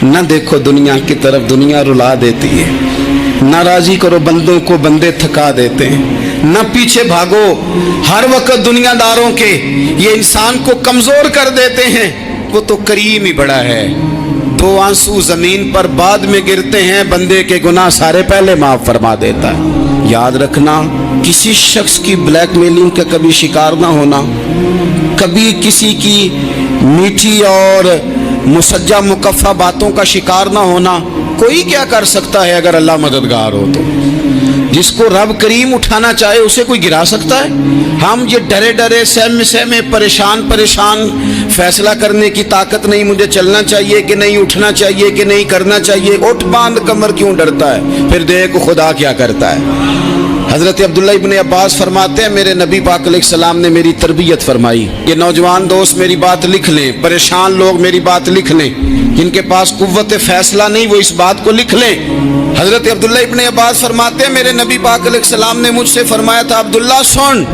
نہ دیکھو دنیا کی طرف، دنیا رلا دیتی ہے، نہ راضی کرو بندوں کو، بندے تھکا دیتے ہیں، نہ پیچھے بھاگو ہر وقت دنیا داروں کے، یہ انسان کو کمزور کر دیتے ہیں۔ وہ تو کریم ہی بڑا ہے، 2 آنسو زمین پر بعد میں گرتے ہیں، بندے کے گناہ سارے پہلے معاف فرما دیتا ہے۔ یاد رکھنا، کسی شخص کی بلیک میلنگ کا کبھی شکار نہ ہونا، کبھی کسی کی میٹھی اور مسجع مکفہ باتوں کا شکار نہ ہونا۔ کوئی کیا کر سکتا ہے اگر اللہ مددگار ہو تو؟ جس کو رب کریم اٹھانا چاہے اسے کوئی گرا سکتا ہے؟ ہم یہ ڈرے ڈرے سہمے سہمے پریشان فیصلہ کرنے کی طاقت نہیں، مجھے چلنا چاہیے کہ نہیں، اٹھنا چاہیے کہ نہیں، کرنا چاہیے، اٹھ باندھ کمر کیوں ڈرتا ہے؟ پھر دیکھ خدا کیا کرتا ہے۔ حضرت عبداللہ ابن عباس فرماتے ہیں میرے نبی پاک علیہ السلام نے میری تربیت فرمائی۔ یہ نوجوان دوست میری بات لکھ لیں، پریشان لوگ میری بات لکھ لیں، جن کے پاس قوت فیصلہ نہیں وہ اس بات کو لکھ لیں۔ حضرت عبداللہ ابن عباس فرماتے ہیں میرے نبی پاک علیہ السلام نے مجھ سے فرمایا تھا، عبداللہ سن،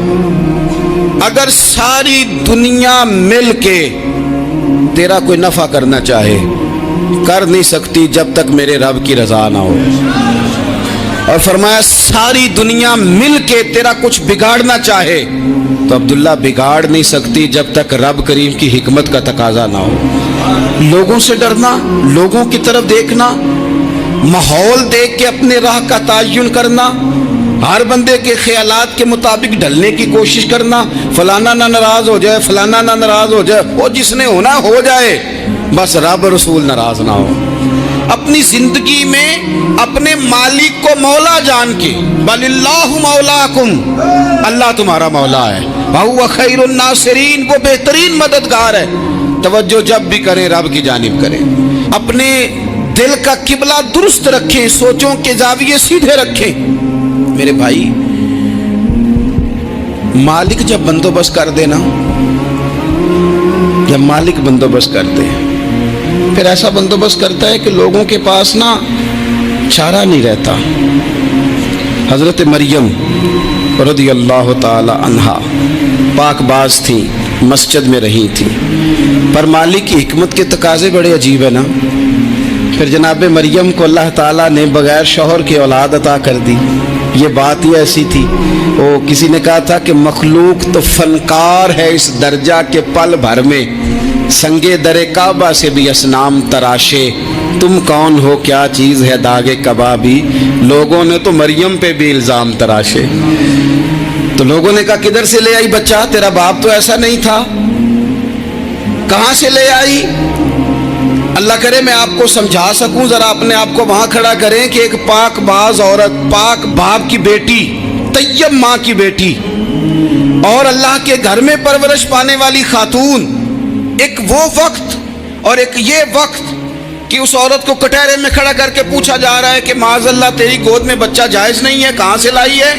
اگر ساری دنیا مل کے تیرا کوئی نفع کرنا چاہے، کر نہیں سکتی جب تک میرے رب کی رضا نہ ہو۔ اور فرمایا ساری دنیا مل کے تیرا کچھ بگاڑنا چاہے تو عبداللہ بگاڑ نہیں سکتی جب تک رب کریم کی حکمت کا تقاضا نہ ہو۔ لوگوں سے ڈرنا، لوگوں کی طرف دیکھنا، ماحول دیکھ کے اپنے راہ کا تعین کرنا، ہر بندے کے خیالات کے مطابق ڈھلنے کی کوشش کرنا، فلانا نہ ناراض ہو جائے، فلانا نہ ناراض ہو جائے، وہ جس نے ہونا ہو جائے، بس رب رسول ناراض نہ ہو۔ اپنی زندگی میں اپنے مالک کو مولا جان کے، بل اللہ مولاکم، اللہ تمہارا مولا ہے، وہو خیر الناصرین، وہ بہترین مددگار ہے۔ توجہ جب بھی کریں رب کی جانب کریں، اپنے دل کا قبلہ درست رکھیں، سوچوں کے زاویے سیدھے رکھیں۔ میرے بھائی، مالک جب بندوبست کر دے نا، جب مالک بندوبست کر دے، پھر ایسا بندوبست کرتا ہے کہ لوگوں کے پاس نا چارہ نہیں رہتا۔ حضرت مریم رضی اللہ تعالی عنہا پاک باز تھیں، مسجد میں رہی تھیں، پر مالک کی حکمت کے تقاضے بڑے عجیب ہے نا۔ پھر جناب مریم کو اللہ تعالیٰ نے بغیر شوہر کی اولاد عطا کر دی۔ یہ بات ہی ایسی تھی، وہ کسی نے کہا تھا کہ مخلوق تو فنکار ہے اس درجہ کے پل بھر میں سنگے در کعبہ سے بھی اصنام تراشے، تم کون ہو کیا چیز ہے داغ کبابی، لوگوں نے تو مریم پہ بھی الزام تراشے۔ تو لوگوں نے کہا کدھر سے لے آئی بچہ، تیرا باپ تو ایسا نہیں تھا، کہاں سے لے آئی؟ اللہ کرے میں آپ کو سمجھا سکوں، ذرا اپنے آپ کو وہاں کھڑا کریں کہ ایک پاک باز عورت، پاک باپ کی بیٹی، طیب ماں کی بیٹی اور اللہ کے گھر میں پرورش پانے والی خاتون، ایک وہ وقت اور ایک یہ وقت کہ اس عورت کو کٹہرے میں کھڑا کر کے پوچھا جا رہا ہے کہ معاذ اللہ تیری گود میں بچہ جائز نہیں ہے، کہاں سے لائی ہے؟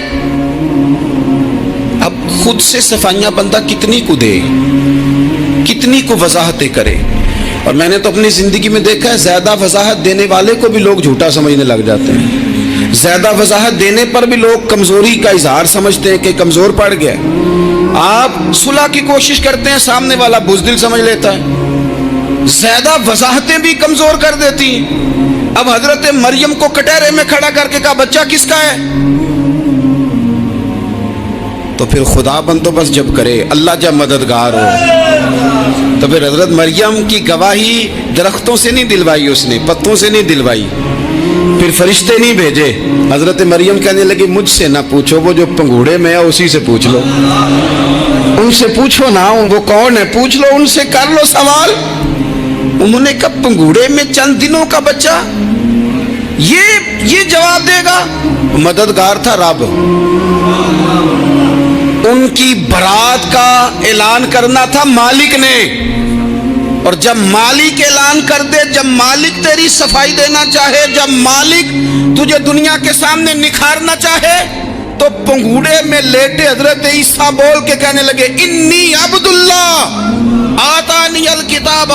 اب خود سے صفائیاں بندہ کتنی کو دے، کتنی کو وضاحتیں کرے۔ اور میں نے تو اپنی زندگی میں دیکھا ہے زیادہ وضاحت دینے والے کو بھی لوگ جھوٹا سمجھنے لگ جاتے ہیں، زیادہ وضاحت دینے پر بھی لوگ کمزوری کا اظہار سمجھتے ہیں کہ کمزور پڑ گیا۔ آپ صلح کی کوشش کرتے ہیں، سامنے والا بزدل سمجھ لیتا ہے، زیادہ وضاحتیں بھی کمزور کر دیتی ہیں۔ اب حضرت مریم کو کٹہرے میں کھڑا کر کے کہا بچہ کس کا ہے؟ تو پھر خدا بندوبست جب کرے، اللہ جب مددگار ہو، تو پھر حضرت مریم کی گواہی درختوں سے نہیں دلوائی، اس نے پتوں سے نہیں دلوائی، پھر فرشتے نہیں بھیجے۔ حضرت مریم کہنے لگی مجھ سے نہ پوچھو، وہ جو پنگوڑے میں ہے اسی سے پوچھ لو، ان سے پوچھو نا وہ کون ہے، پوچھ لو ان سے، کر لو سوال۔ انہوں نے کہا پنگوڑے میں چند دنوں کا بچہ، یہ جواب دے گا؟ مددگار تھا رب، ان کی برات کا اعلان کرنا تھا مالک نے، اور جب مالک اعلان کر دے، جب مالک تیری صفائی دینا چاہے، جب مالک تجھے دنیا کے سامنے نکھارنا چاہے، تو پنگوڑے میں لیٹے حضرت عیسیٰ بول کے کہنے لگے انی عبداللہ آتانی الکتاب،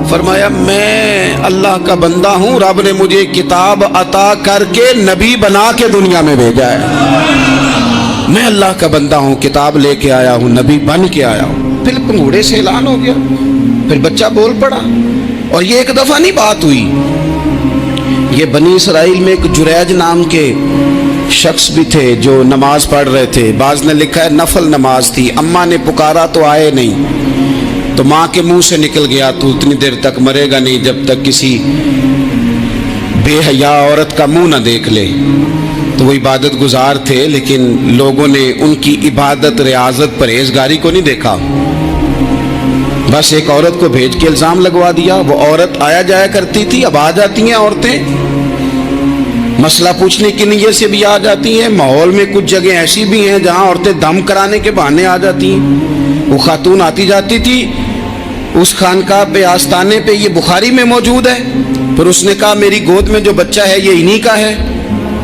فرمایا میں اللہ کا بندہ ہوں، رب نے مجھے کتاب عطا کر کے نبی بنا کے دنیا میں بھیجا ہے، میں اللہ کا بندہ ہوں، کتاب لے کے آیا ہوں، نبی بن کے آیا ہوں۔ پھر پنگوڑے سے اعلان ہو گیا، پھر بچہ بول پڑا، اور یہ ایک دفعہ نہیں بات ہوئی، یہ بنی اسرائیل میں ایک جریج نام کے شخص بھی تھے جو نماز پڑھ رہے تھے، بعض نے لکھا ہے نفل نماز تھی، اماں نے پکارا تو آئے نہیں، تو ماں کے منہ سے نکل گیا تو اتنی دیر تک مرے گا نہیں جب تک کسی بے حیا عورت کا منہ نہ دیکھ لے۔ تو وہ عبادت گزار تھے، لیکن لوگوں نے ان کی عبادت، ریاضت، پرہیزگاری کو نہیں دیکھا، بس ایک عورت کو بھیج کے الزام لگوا دیا۔ وہ عورت آیا جایا کرتی تھی، اب آ جاتی ہیں عورتیں، مسئلہ پوچھنے کی نیت سے بھی آ جاتی ہیں۔ ماحول میں کچھ جگہ ایسی بھی ہیں جہاں عورتیں دم کرانے کے بہانے آ جاتی ہیں۔ وہ خاتون آتی جاتی تھی اس خانقاہ پہ، آستانے پہ، یہ بخاری میں موجود ہے۔ پھر اس نے کہا میری گود میں جو بچہ ہے یہ انہی کا ہے۔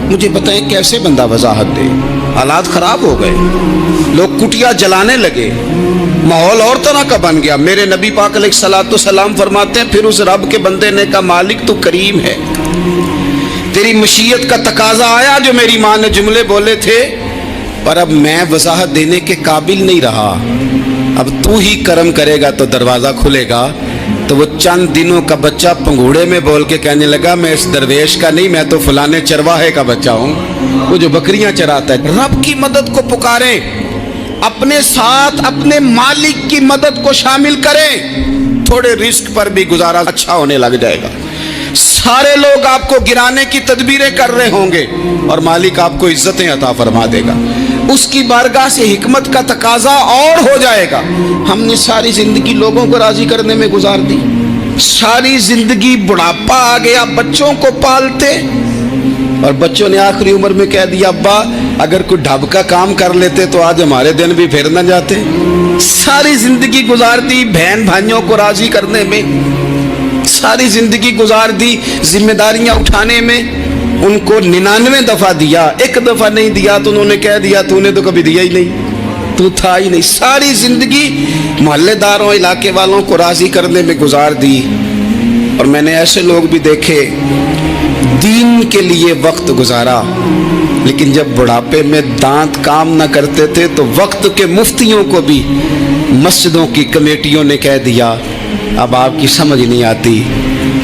مجھے بتائیں کیسے بندہ وضاحت دے؟ حالات خراب ہو گئے، لوگ کٹیا جلانے لگے، ماحول اور طرح کا بن گیا۔ میرے نبی پاک علیہ الصلوۃ والسلام فرماتے ہیں پھر اس رب کے بندے نے کہا مالک تو کریم ہے، تیری مشیت کا تقاضا آیا جو میری ماں نے جملے بولے تھے، پر اب میں وضاحت دینے کے قابل نہیں رہا، اب تو ہی کرم کرے گا تو دروازہ کھلے گا۔ تو وہ چند دنوں کا بچہ پنگوڑے میں بول کے کہنے لگا میں اس درویش کا نہیں، میں تو فلانے چرواہے کا بچہ ہوں، وہ جو بکریاں چراتا ہے۔ رب کی مدد کو پکاریں، اپنے ساتھ اپنے مالک کی مدد کو شامل کریں، تھوڑے رزق پر بھی گزارا اچھا ہونے لگ جائے گا۔ سارے لوگ آپ کو گرانے کی تدبیریں کر رہے ہوں گے اور مالک آپ کو عزتیں عطا فرما دے گا، اس کی بارگاہ سے حکمت کا تقاضا اور ہو جائے گا۔ ہم نے ساری زندگی لوگوں کو راضی کرنے میں گزار دی، ساری زندگی بڑھاپا آ گیا بچوں کو پالتے، اور بچوں نے آخری عمر میں کہہ دیا ابا اگر کوئی ڈھب کا کام کر لیتے تو آج ہمارے دن بھی پھر نہ جاتے۔ ساری زندگی گزار دی بہن بھائیوں کو راضی کرنے میں، ساری زندگی گزار دی ذمہ داریاں اٹھانے میں، ان کو 99 دفعہ دیا، ایک دفعہ نہیں دیا تو انہوں نے کہہ دیا تو نے تو کبھی دیا ہی نہیں، تو تھا ہی نہیں۔ ساری زندگی محلے داروں، علاقے والوں کو راضی کرنے میں گزار دی۔ اور میں نے ایسے لوگ بھی دیکھے دین کے لیے وقت گزارا، لیکن جب بڑھاپے میں دانت کام نہ کرتے تھے تو وقت کے مفتیوں کو بھی مسجدوں کی کمیٹیوں نے کہہ دیا اب آپ کی سمجھ نہیں آتی،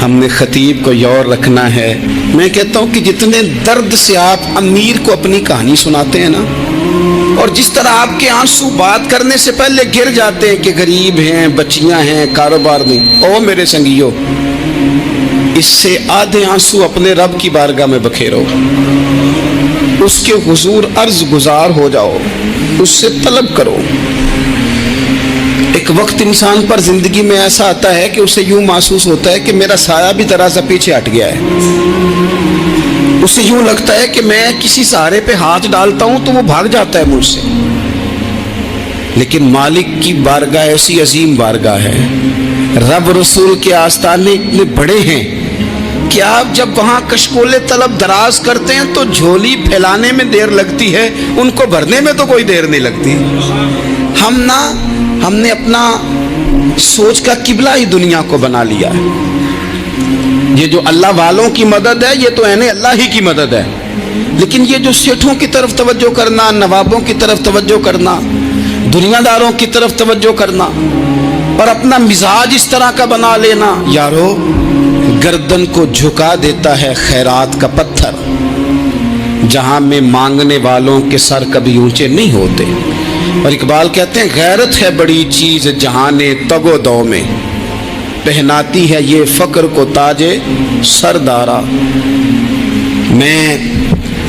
ہم نے خطیب کو یور رکھنا ہے۔ میں کہتا ہوں کہ جتنے درد سے آپ امیر کو اپنی کہانی سناتے ہیں نا، اور جس طرح آپ کے آنسو بات کرنے سے پہلے گر جاتے ہیں کہ غریب ہیں، بچیاں ہیں، کاروبار نہیں، او میرے سنگیو، اس سے آدھے آنسو اپنے رب کی بارگاہ میں بکھیرو، اس کے حضور عرض گزار ہو جاؤ، اس سے طلب کرو۔ ایک وقت انسان پر زندگی میں ایسا آتا ہے کہ اسے یوں محسوس ہوتا ہے کہ میرا سایہ بھی ذرا سا پیچھے ہٹ گیا ہے، اسے یوں لگتا ہے کہ میں کسی سہارے پہ ہاتھ ڈالتا ہوں تو وہ بھاگ جاتا ہے مجھ سے۔ لیکن مالک کی بارگاہ ایسی عظیم بارگاہ ہے، رب رسول کے آستانے اتنے بڑے ہیں کہ آپ جب وہاں کشکول طلب دراز کرتے ہیں تو جھولی پھیلانے میں دیر لگتی ہے، ان کو بھرنے میں تو کوئی دیر نہیں لگتی۔ ہم نے اپنا سوچ کا قبلہ ہی دنیا کو بنا لیا ہے۔ یہ جو اللہ والوں کی مدد ہے یہ تو اللہ ہی کی مدد ہے، لیکن یہ جو سیٹھوں کی طرف توجہ کرنا، نوابوں کی طرف توجہ کرنا، دنیا داروں کی طرف توجہ کرنا اور اپنا مزاج اس طرح کا بنا لینا، یارو گردن کو جھکا دیتا ہے خیرات کا پتھر، جہاں میں مانگنے والوں کے سر کبھی اونچے نہیں ہوتے۔ اور اقبال کہتے ہیں غیرت ہے بڑی چیز جہانے تگ و دو میں، پہناتی ہے یہ فقر کو تاج سردارا۔ میں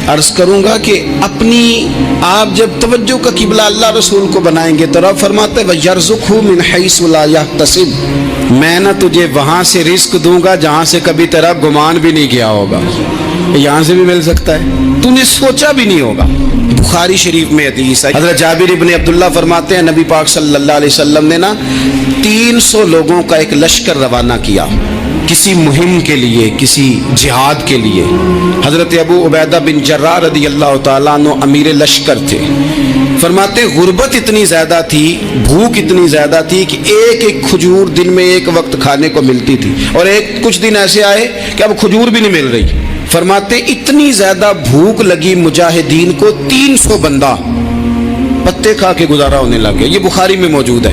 عرض کروں گا کہ اپنی آپ جب توجہ کا قبلہ اللہ رسول کو بنائیں گے تو رب فرماتے ہیں وَيَرْزُقْهُ مِنْ حَيْثُ لَا يَحْتَسِبُ، میں نہ تجھے وہاں سے رزق دوں گا جہاں سے کبھی تیرا گمان بھی نہیں کیا ہوگا، یہاں سے بھی مل سکتا ہے، تو نے سوچا بھی نہیں ہوگا۔ بخاری شریف میں حدیث ہے، حضرت جابر ابن عبداللہ فرماتے ہیں نبی پاک صلی اللہ علیہ وسلم نے 300 لوگوں کا ایک لشکر روانہ کیا کسی مہم کے لیے، کسی جہاد کے لیے۔ حضرت ابو عبیدہ بن جراح رضی اللہ تعالیٰ عنہ امیر لشکر تھے۔ فرماتے غربت اتنی زیادہ تھی، بھوک اتنی زیادہ تھی کہ ایک ایک کھجور دن میں ایک وقت کھانے کو ملتی تھی، اور کچھ دن ایسے آئے کہ اب کھجور بھی نہیں مل رہی۔ فرماتے اتنی زیادہ بھوک لگی مجاہدین کو 300 بندہ پتے کھا کے گزارا ہونے لگ گیا۔ یہ بخاری میں موجود ہے۔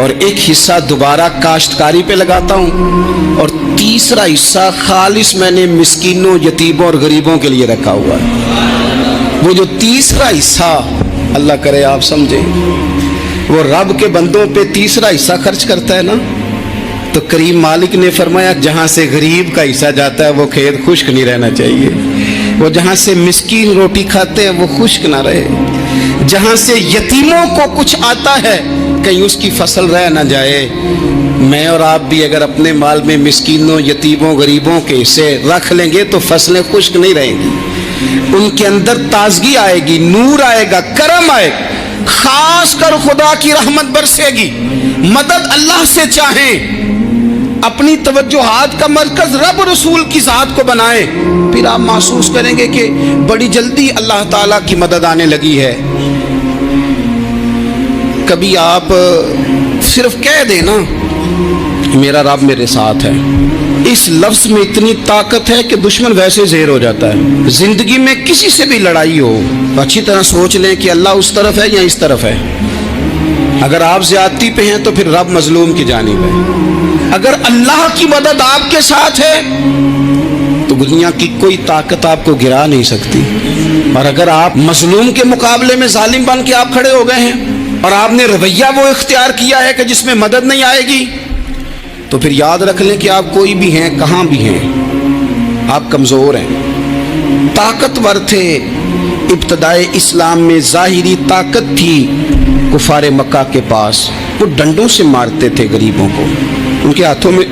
اور ایک حصہ دوبارہ کاشتکاری پہ لگاتا ہوں اور تیسرا حصہ خالص میں نے مسکینوں یتیموں اور غریبوں کے لیے رکھا ہوا ہے۔ وہ جو تیسرا حصہ اللہ کرے آپ سمجھیں، وہ رب کے بندوں پہ تیسرا حصہ خرچ کرتا ہے نا، تو کریم مالک نے فرمایا جہاں سے غریب کا حصہ جاتا ہے وہ کھیت خشک نہیں رہنا چاہیے، وہ جہاں سے مسکین روٹی کھاتے ہیں وہ خشک نہ رہے، جہاں سے یتیموں کو کچھ آتا ہے کہیں اس کی فصل رہ نہ جائے۔ میں اور آپ بھی اگر اپنے مال میں مسکینوں یتیموں غریبوں کے حصے رکھ لیں گے تو فصلیں خشک نہیں رہیں گی، ان کے اندر تازگی آئے گی، نور آئے گا، کرم آئے گا، خاص کر خدا کی رحمت برسے گی۔ مدد اللہ سے چاہیں، اپنی توجہات کا مرکز رب رسول کی ذات کو بنائیں، پھر آپ محسوس کریں گے کہ بڑی جلدی اللہ تعالیٰ کی مدد آنے لگی ہے۔ کبھی آپ صرف کہہ دیں نا میرا رب میرے ساتھ ہے، اس لفظ میں اتنی طاقت ہے کہ دشمن ویسے زہر ہو جاتا ہے۔ زندگی میں کسی سے بھی لڑائی ہو اچھی طرح سوچ لیں کہ اللہ اس طرف ہے یا اس طرف ہے۔ اگر آپ زیادتی پہ ہیں تو پھر رب مظلوم کی جانب ہے۔ اگر اللہ کی مدد آپ کے ساتھ ہے تو دنیا کی کوئی طاقت آپ کو گرا نہیں سکتی، اور اگر آپ مظلوم کے مقابلے میں ظالم بن کے آپ کھڑے ہو گئے ہیں اور آپ نے رویہ وہ اختیار کیا ہے کہ جس میں مدد نہیں آئے گی، تو پھر یاد رکھ لیں کہ آپ کوئی بھی ہیں، کہاں بھی ہیں، آپ کمزور ہیں۔ طاقتور تھے ابتدائے اسلام میں، ظاہری طاقت تھی کفار مکہ کے پاس، وہ ڈنڈوں سے مارتے تھے غریبوں کو، ان کے ہاتھوں میں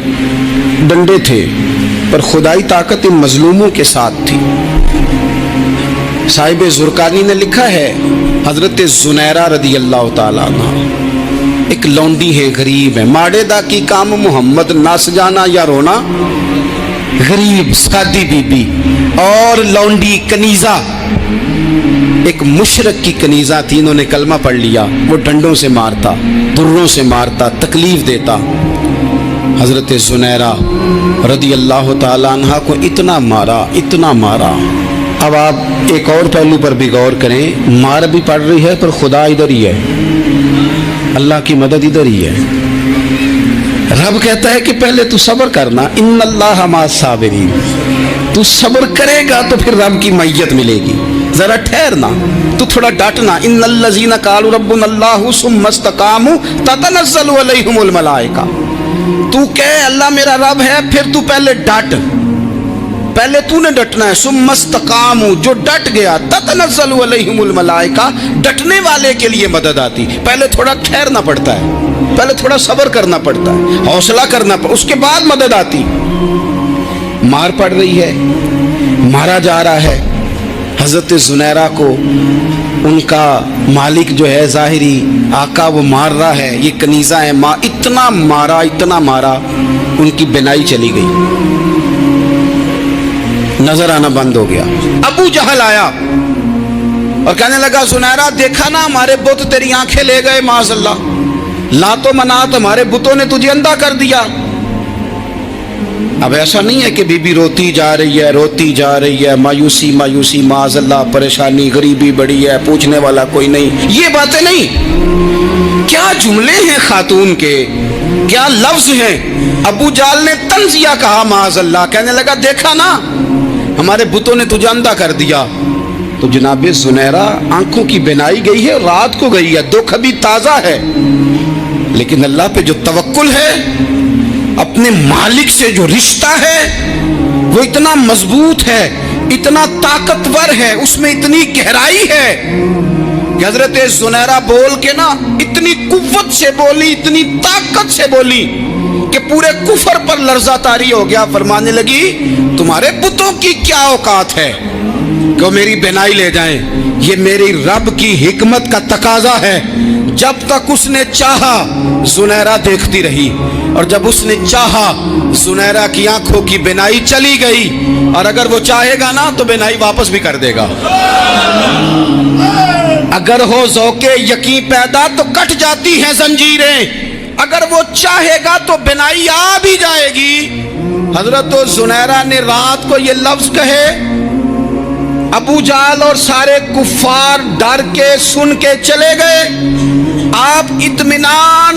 ڈنڈے تھے، پر خدائی طاقت ان مظلوموں کے ساتھ تھی۔ صاحب زرقانی نے لکھا ہے حضرت زنیرہ رضی اللہ تعالیٰ عنہ ایک لونڈی ہے، غریب ہے، ماڑے دا کی کام محمد نس جانا یا رونا، غریب سادی بی بی اور لونڈی کنیزہ، ایک مشرک کی کنیزہ تھی، انہوں نے کلمہ پڑھ لیا، وہ ڈنڈوں سے مارتا، دروں سے مارتا، تکلیف دیتا۔ حضرت زنیرہ رضی اللہ تعالیٰ عنہ کو اتنا مارا، اتنا مارا۔ اب آپ ایک اور پہلو پر بھی غور کریں، مار بھی پڑ رہی ہے پر خدا ادھر ہی ہے، اللہ کی مدد ادھر ہی ہے۔ رب کہتا ہے کہ پہلے تو صبر کرنا، ان اللہ مع الصابرین، تو صبر کرے گا تو پھر رب کی معیت ملے گی، ذرا ٹھہرنا، تو تھوڑا ڈٹنا۔ ان الذین قالوا ربنا اللہ ثم استقاموا تتنزل علیہم الملائکہ، تو کہے اللہ میرا رب ہے، پھر تو پہلے ڈٹ، پہلے تو نے ڈٹنا ہے۔ ثم استقاموا، جو ڈٹ گیا، تتنزل علیہم الملائکہ، ڈٹنے والے کے لیے مدد آتی، پہلے تھوڑا ٹھہرنا پڑتا ہے، پہلے تھوڑا صبر کرنا پڑتا ہے، حوصلہ کرنا پڑتا، اس کے بعد مدد آتی۔ مار پڑ رہی ہے، مارا جا رہا ہے، حضرت زنیرہ کو ان کا مالک جو ہے ظاہری آقا وہ مار رہا ہے، یہ کنیزہ ہے، ماں اتنا مارا، اتنا مارا، ان کی بینائی چلی گئی، نظر آنا بند ہو گیا۔ ابو جہل آیا اور کہنے لگا زنیرہ دیکھا نا ہمارے بت تیری آنکھیں لے گئے، معاذ اللہ، لات و منات ہمارے بتوں نے تجھے اندھا کر دیا۔ اب ایسا نہیں ہے کہ بی بی روتی جا رہی ہے، روتی جا رہی ہے، مایوسی مایوسی، معاذ اللہ، پریشانی، غریبی بڑی ہے، پوچھنے والا کوئی نہیں، یہ باتیں نہیں۔ کیا جملے ہیں خاتون کے، کیا لفظ ہیں۔ ابو جہل نے تنزیہ کہا، معاذ اللہ، کہنے لگا دیکھا نا ہمارے بتوں نے تجھے اندھا کر دیا۔ تو جناب زنیرہ آنکھوں کی بینائی گئی ہے، رات کو گئی ہے، دکھ ابھی تازہ ہے، لیکن اللہ پہ جو توکل ہے، اپنے مالک سے جو رشتہ ہے وہ اتنا مضبوط ہے، اتنا طاقتور ہے، اس میں اتنی گہرائی ہے کہ حضرت زنیرہ بول کے نا اتنی قوت سے بولی، اتنی طاقت سے بولی کہ پورے کفر پر لرزہ طاری ہو گیا۔ فرمانے لگی تمہارے بتوں کی کیا اوقات ہے کہ وہ میری بینائی لے جائیں، یہ میری رب کی حکمت کا تقاضا ہے۔ جب تک اس نے چاہا زنیرہ دیکھتی رہی، اور جب اس نے چاہا زنیرہ کی آنکھوں کی بینائی چلی گئی، اور اگر وہ چاہے گا نا تو بینائی واپس بھی کر دے گا۔ اگر ہو ذوق یقین پیدا تو کٹ جاتی ہیں زنجیریں، اگر وہ چاہے گا تو بینائی آ بھی جائے گی۔ حضرت زنیرہ نے رات کو یہ لفظ کہے، ابو جہل اور سارے کفار ڈر کے سن کے چلے گئے، آپ اطمینان